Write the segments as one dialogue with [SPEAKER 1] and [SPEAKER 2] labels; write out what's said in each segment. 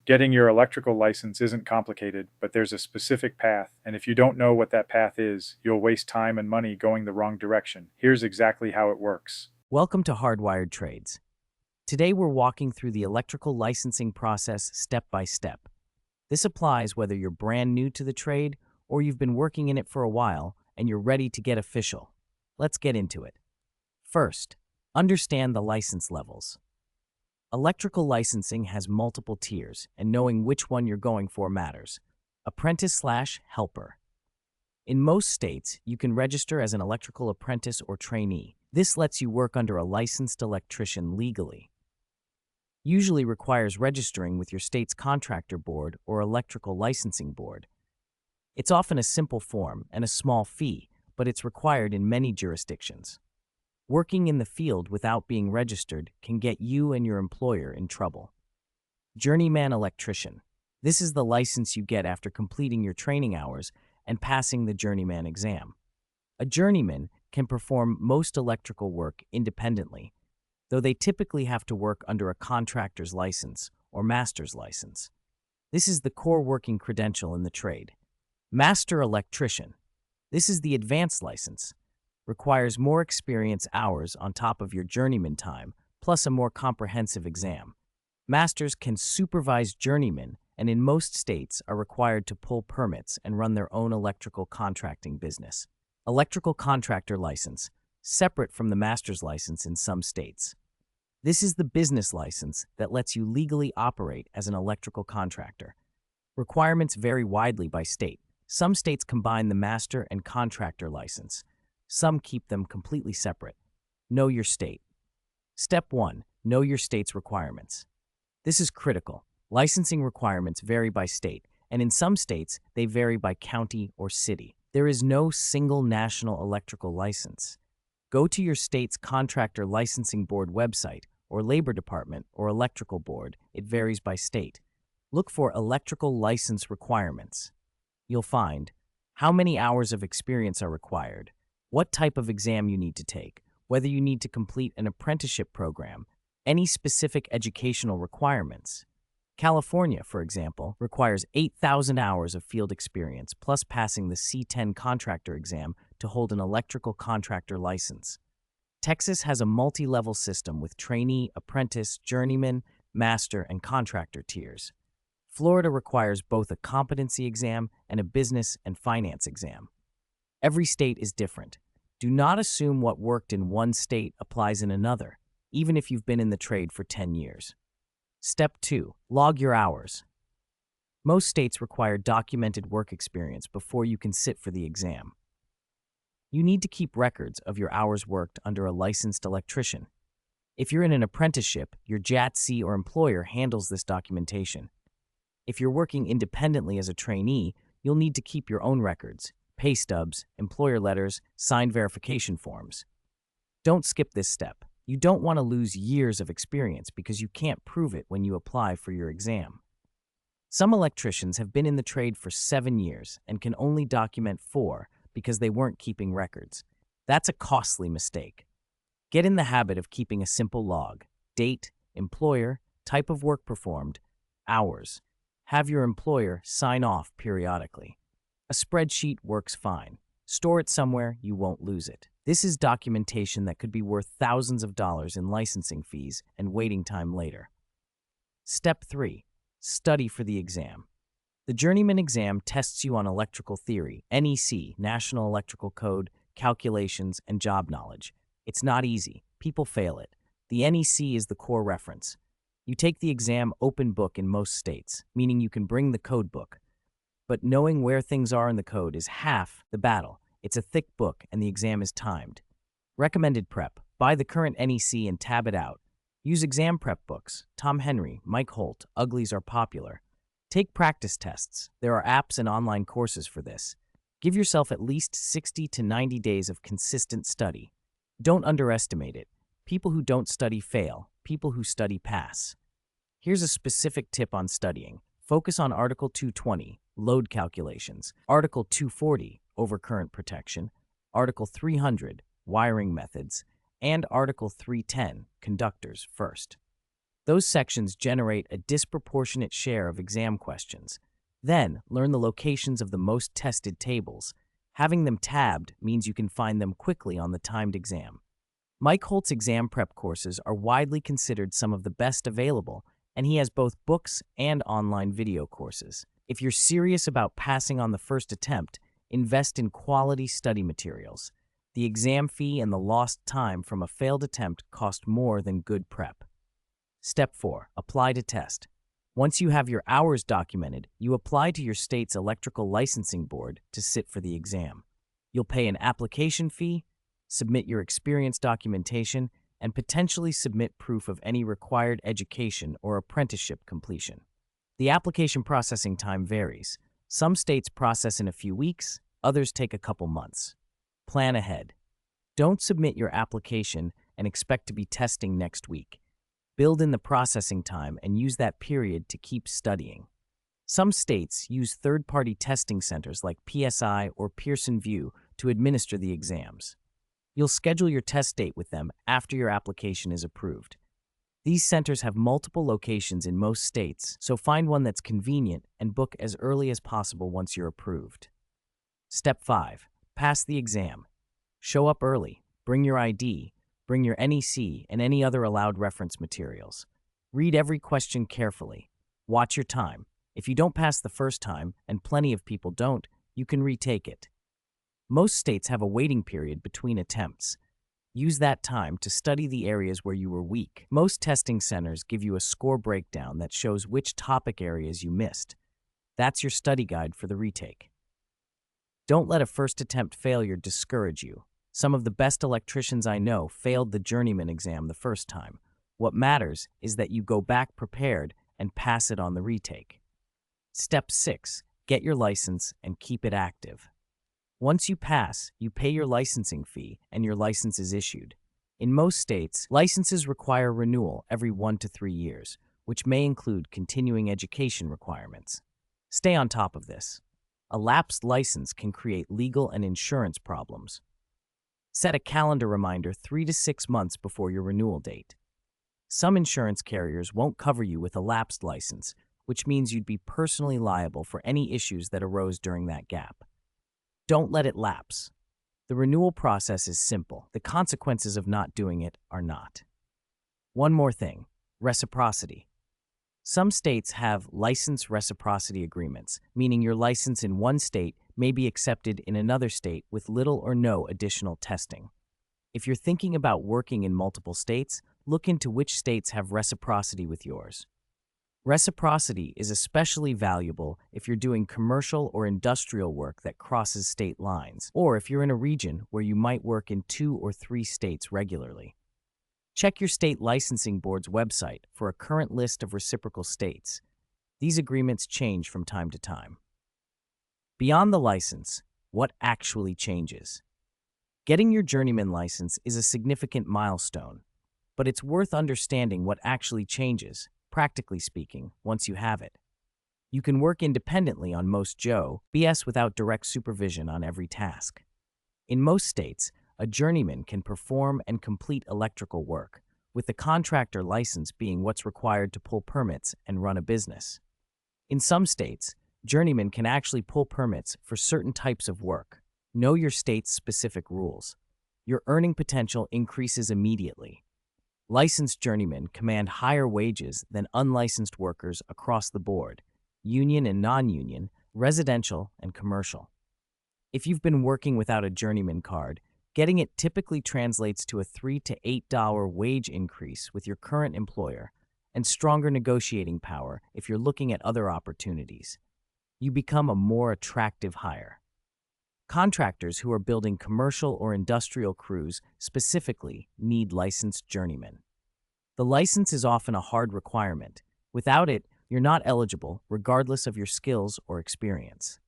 [SPEAKER 1] Getting your electrical license isn't complicated, but there's a specific path, and if you don't know what that path is, you'll waste time and money going the wrong direction. Here's exactly how it works.
[SPEAKER 2] Welcome to Hardwired Trades. Today we're walking through the electrical licensing process step by step. This applies whether you're brand new to the trade or you've been working in it for a while and you're ready to get official. Let's get into it. First, understand the license levels. Electrical licensing has multiple tiers, and knowing which one you're going for matters. Apprentice/helper. In most states, you can register as an electrical apprentice or trainee. This lets you work under a licensed electrician legally. Usually requires registering with your state's contractor board or electrical licensing board. It's often a simple form and a small fee, but it's required in many jurisdictions. Working in the field without being registered can get you and your employer in trouble. Journeyman electrician. This is the license you get after completing your training hours and passing the journeyman exam. A journeyman can perform most electrical work independently, though they typically have to work under a contractor's license or master's license. This is the core working credential in the trade. Master electrician. This is the advanced license. Requires more experience hours on top of your journeyman time, plus a more comprehensive exam. Masters can supervise journeymen and in most states are required to pull permits and run their own electrical contracting business. Electrical contractor license, separate from the master's license in some states. This is the business license that lets you legally operate as an electrical contractor. Requirements vary widely by state. Some states combine the master and contractor license. Some keep them completely separate. Know your state. Step 1. Know your state's requirements. This is critical. Licensing requirements vary by state, and in some states, they vary by county or city. There is no single national electrical license. Go to your state's contractor licensing board website or labor department or electrical board. It varies by state. Look for electrical license requirements. You'll find how many hours of experience are required, what type of exam you need to take, whether you need to complete an apprenticeship program, any specific educational requirements. California, for example, requires 8,000 hours of field experience plus passing the C10 contractor exam to hold an electrical contractor license. Texas has a multi-level system with trainee, apprentice, journeyman, master, and contractor tiers. Florida requires both a competency exam and a business and finance exam. Every state is different. Do not assume what worked in one state applies in another, even if you've been in the trade for 10 years. Step 2. Log your hours. Most states require documented work experience before you can sit for the exam. You need to keep records of your hours worked under a licensed electrician. If you're in an apprenticeship, your JATC or employer handles this documentation. If you're working independently as a trainee, you'll need to keep your own records, pay stubs, employer letters, signed verification forms. Don't skip this step. You don't want to lose years of experience because you can't prove it when you apply for your exam. Some electricians have been in the trade for 7 years and can only document 4 because they weren't keeping records. That's a costly mistake. Get in the habit of keeping a simple log: date, employer, type of work performed, hours. Have your employer sign off periodically. A spreadsheet works fine. Store it somewhere you won't lose it. This is documentation that could be worth thousands of dollars in licensing fees and waiting time later. Step 3. Study for the exam. The journeyman exam tests you on electrical theory, NEC, National Electrical Code, calculations, and job knowledge. It's not easy. People fail it. The NEC is the core reference. You take the exam open book in most states, meaning you can bring the code book. But knowing where things are in the code is half the battle. It's a thick book, and the exam is timed. Recommended prep. Buy the current NEC and tab it out. Use exam prep books. Tom Henry, Mike Holt, Uglies are popular. Take practice tests. There are apps and online courses for this. Give yourself at least 60 to 90 days of consistent study. Don't underestimate it. People who don't study fail. People who study pass. Here's a specific tip on studying. Focus on Article 220, load calculations, Article 240, overcurrent protection, Article 300, wiring methods, and Article 310, conductors first. Those sections generate a disproportionate share of exam questions. Then, learn the locations of the most tested tables. Having them tabbed means you can find them quickly on the timed exam. Mike Holt's exam prep courses are widely considered some of the best available, and he has both books and online video courses. If you're serious about passing on the first attempt, invest in quality study materials. The exam fee and the lost time from a failed attempt cost more than good prep. Step 4. Apply to test. Once you have your hours documented, you apply to your state's electrical licensing board to sit for the exam. You'll pay an application fee, submit your experience documentation, and potentially submit proof of any required education or apprenticeship completion. The application processing time varies. Some states process in a few weeks, others take a couple months. Plan ahead. Don't submit your application and expect to be testing next week. Build in the processing time and use that period to keep studying. Some states use third-party testing centers like PSI or Pearson VUE to administer the exams. You'll schedule your test date with them after your application is approved. These centers have multiple locations in most states, so find one that's convenient and book as early as possible once you're approved. Step 5. Pass the exam. Show up early. Bring your ID. Bring your NEC and any other allowed reference materials. Read every question carefully. Watch your time. If you don't pass the first time, and plenty of people don't, you can retake it. Most states have a waiting period between attempts. Use that time to study the areas where you were weak. Most testing centers give you a score breakdown that shows which topic areas you missed. That's your study guide for the retake. Don't let a first attempt failure discourage you. Some of the best electricians I know failed the journeyman exam the first time. What matters is that you go back prepared and pass it on the retake. Step 6. Get your license and keep it active. Once you pass, you pay your licensing fee and your license is issued. In most states, licenses require renewal every 1 to 3 years, which may include continuing education requirements. Stay on top of this. A lapsed license can create legal and insurance problems. Set a calendar reminder 3 to 6 months before your renewal date. Some insurance carriers won't cover you with a lapsed license, which means you'd be personally liable for any issues that arose during that gap. Don't let it lapse. The renewal process is simple. The consequences of not doing it are not. One more thing, reciprocity. Some states have license reciprocity agreements, meaning your license in one state may be accepted in another state with little or no additional testing. If you're thinking about working in multiple states, look into which states have reciprocity with yours. Reciprocity is especially valuable if you're doing commercial or industrial work that crosses state lines, or if you're in a region where you might work in 2 or 3 states regularly. Check your state licensing board's website for a current list of reciprocal states. These agreements change from time to time. Beyond the license, what actually changes? Getting your journeyman license is a significant milestone, but it's worth understanding what actually changes, practically speaking, once you have it. You can work independently on most BS without direct supervision on every task. In most states, a journeyman can perform and complete electrical work, with the contractor license being what's required to pull permits and run a business. In some states, journeymen can actually pull permits for certain types of work. Know your state's specific rules. Your earning potential increases immediately. Licensed journeymen command higher wages than unlicensed workers across the board, union and non-union, residential and commercial. If you've been working without a journeyman card, getting it typically translates to a $3 to $8 wage increase with your current employer and stronger negotiating power if you're looking at other opportunities. You become a more attractive hire. Contractors who are building commercial or industrial crews specifically need licensed journeymen. The license is often a hard requirement. Without it, you're not eligible regardless of your skills or experience.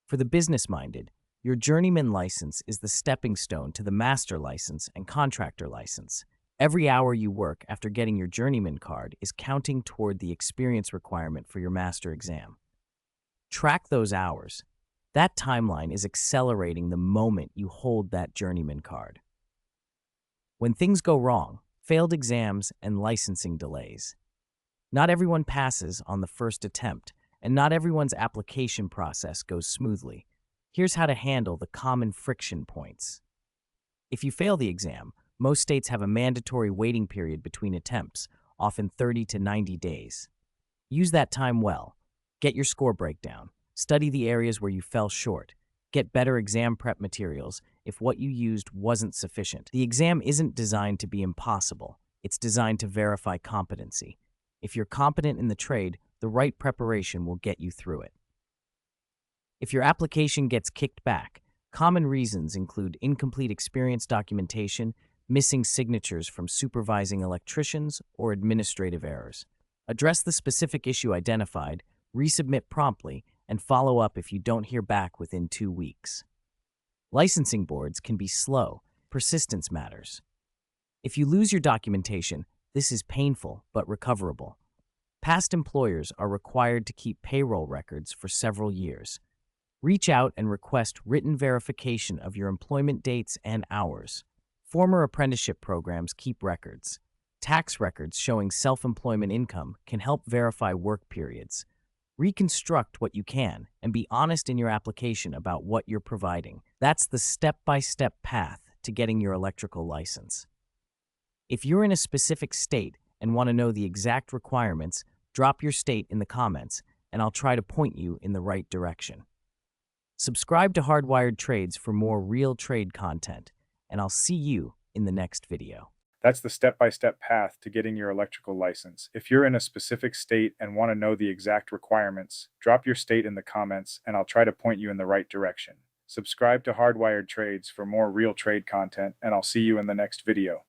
[SPEAKER 2] For the business-minded, your journeyman license is the stepping stone to the master license and contractor license. Every hour you work after getting your journeyman card is counting toward the experience requirement for your master exam. Track those hours. That timeline is accelerating the moment you hold that journeyman card. When things go wrong, failed exams and licensing delays, Not everyone passes on the first attempt, and not everyone's application process goes smoothly. Here's how to handle the common friction points. If you fail the exam, most states have a mandatory waiting period between attempts, often 30 to 90 days. Use that time well. Get your score breakdown. Study the areas where you fell short. Get better exam prep materials if what you used wasn't sufficient. The exam isn't designed to be impossible. It's designed to verify competency. If you're competent in the trade, the right preparation will get you through it. If your application gets kicked back, common reasons include incomplete experience documentation, missing signatures from supervising electricians, or administrative errors. Address the specific issue identified, resubmit promptly, and follow up if you don't hear back within 2 weeks. Licensing boards can be slow. Persistence matters. If you lose your documentation, this is painful but recoverable. Past employers are required to keep payroll records for several years. Reach out and request written verification of your employment dates and hours. Former apprenticeship programs keep records. Tax records showing self-employment income can help verify work periods. Reconstruct what you can and be honest in your application about what you're providing. That's the step-by-step path to getting your electrical license. If you're in a specific state and want to know the exact requirements, drop your state in the comments and I'll try to point you in the right direction. Subscribe to Hardwired Trades for more real trade content, and I'll see you in the next video.
[SPEAKER 1] That's the step-by-step path to getting your electrical license. If you're in a specific state and want to know the exact requirements, drop your state in the comments and I'll try to point you in the right direction. Subscribe to Hardwired Trades for more real trade content, and I'll see you in the next video.